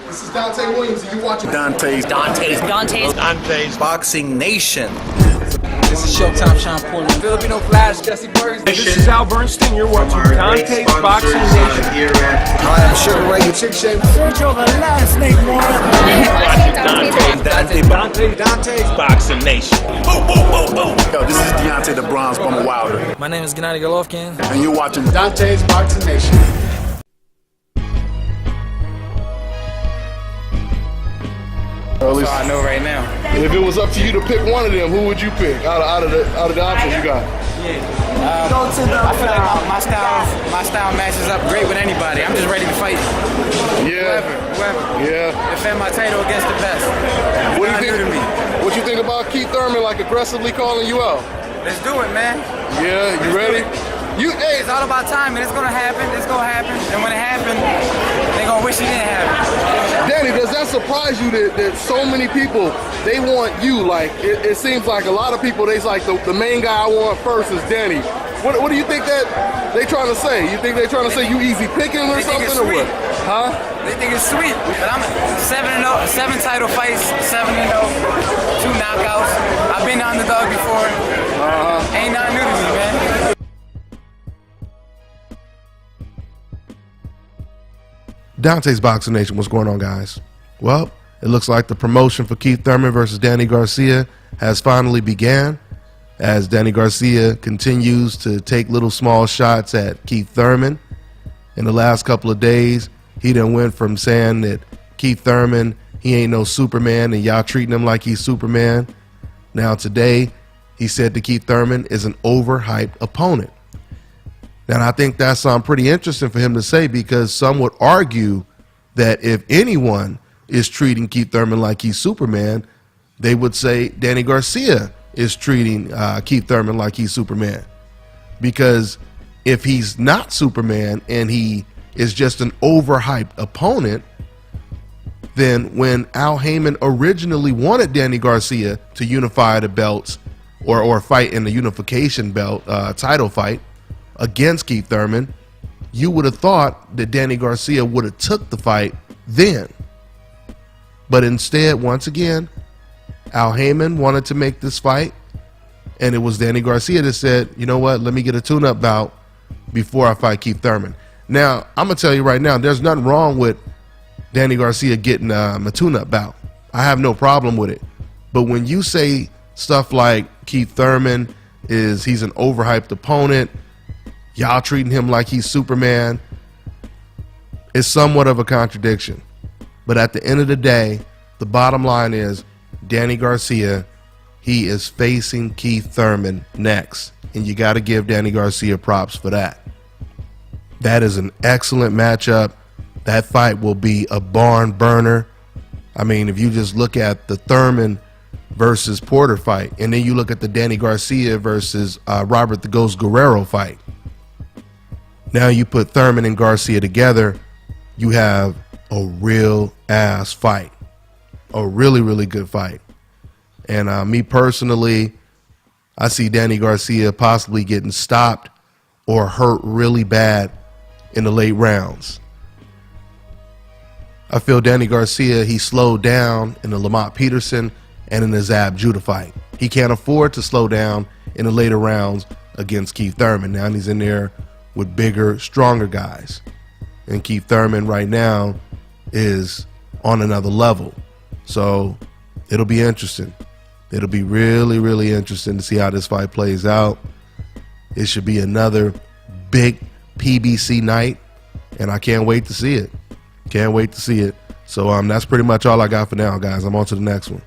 This is Dante Williams, and you're watching Dante's Boxing Nation. This is Showtime Sean Portland. Filipino Flash, Jesse Burns. This is Al Bernstein. You're watching Dante's Boxing Nation. Hi, I'm Sugar Ray. Chick Shape. Sergio the last name Dante's Boxing Nation. Yo, this is Deontay the Bronze Bomber Wilder. My name is Gennady Golovkin. And you're watching Dante's Boxing Nation. So I know right now. If it was up to you to pick one of them, who would you pick out of the options you got? I feel like my style matches up great with anybody. I'm just ready to fight. Yeah. Whoever. Yeah. Defend my title against the best. What do you think? To me. What you think about Keith Thurman like aggressively calling you out? Let's do it, man. Yeah, you ready? Hey, It's all about timing. It's gonna happen. It's gonna happen. And when it happens, they gonna wish it didn't happen. Danny, does that surprise you that so many people, they want you? Like, it seems like a lot of people, they's like the main guy I want first is Danny. What do you think that they trying to say? You think they trying to say you easy picking or something or what? Huh? They think it's sweet. But I'm 7-0, 7 title fights, 7-0, 2 knockouts. I've been the underdog before. Ain't nothing new to me, man. Dante's Boxing Nation, what's going on, guys? Well, it looks like the promotion for Keith Thurman versus Danny Garcia has finally began, as Danny Garcia continues to take little small shots at Keith Thurman. In the last couple of days, he done went from saying that Keith Thurman, he ain't no Superman and y'all treating him like he's Superman. Now today, he said that Keith Thurman is an overhyped opponent. And I think that's pretty interesting for him to say, because some would argue that if anyone is treating Keith Thurman like he's Superman, they would say Danny Garcia is treating Keith Thurman like he's Superman. Because if he's not Superman and he is just an overhyped opponent, then when Al Haymon originally wanted Danny Garcia to unify the belts or fight in the unification belt title fight against Keith Thurman, you would have thought that Danny Garcia would have took the fight then. But instead, once again, Al Haymon wanted to make this fight, and it was Danny Garcia that said, you know what, let me get a tune-up bout before I fight Keith Thurman. Now, I'm going to tell you right now, there's nothing wrong with Danny Garcia getting a tune-up bout. I have no problem with it. But when you say stuff like Keith Thurman he's an overhyped opponent, y'all treating him like he's Superman, it's somewhat of a contradiction. But at the end of the day, the bottom line is Danny Garcia, he is facing Keith Thurman next. And you got to give Danny Garcia props for that. That is an excellent matchup. That fight will be a barn burner. I mean, if you just look at the Thurman versus Porter fight, and then you look at the Danny Garcia versus Robert the Ghost Guerrero fight, now you put Thurman and Garcia together, you have a real ass fight, a really, really good fight. And me personally, I see Danny Garcia possibly getting stopped or hurt really bad in the late rounds. I feel Danny Garcia, he slowed down in the Lamont Peterson and in the Zab Judah fight. He can't afford to slow down in the later rounds against Keith Thurman. Now he's in there with bigger, stronger guys. And Keith Thurman right now is on another level. So it'll be interesting. It'll be really, really interesting to see how this fight plays out. It should be another big PBC night, and I can't wait to see it. Can't wait to see it. So that's pretty much all I got for now, guys. I'm on to the next one.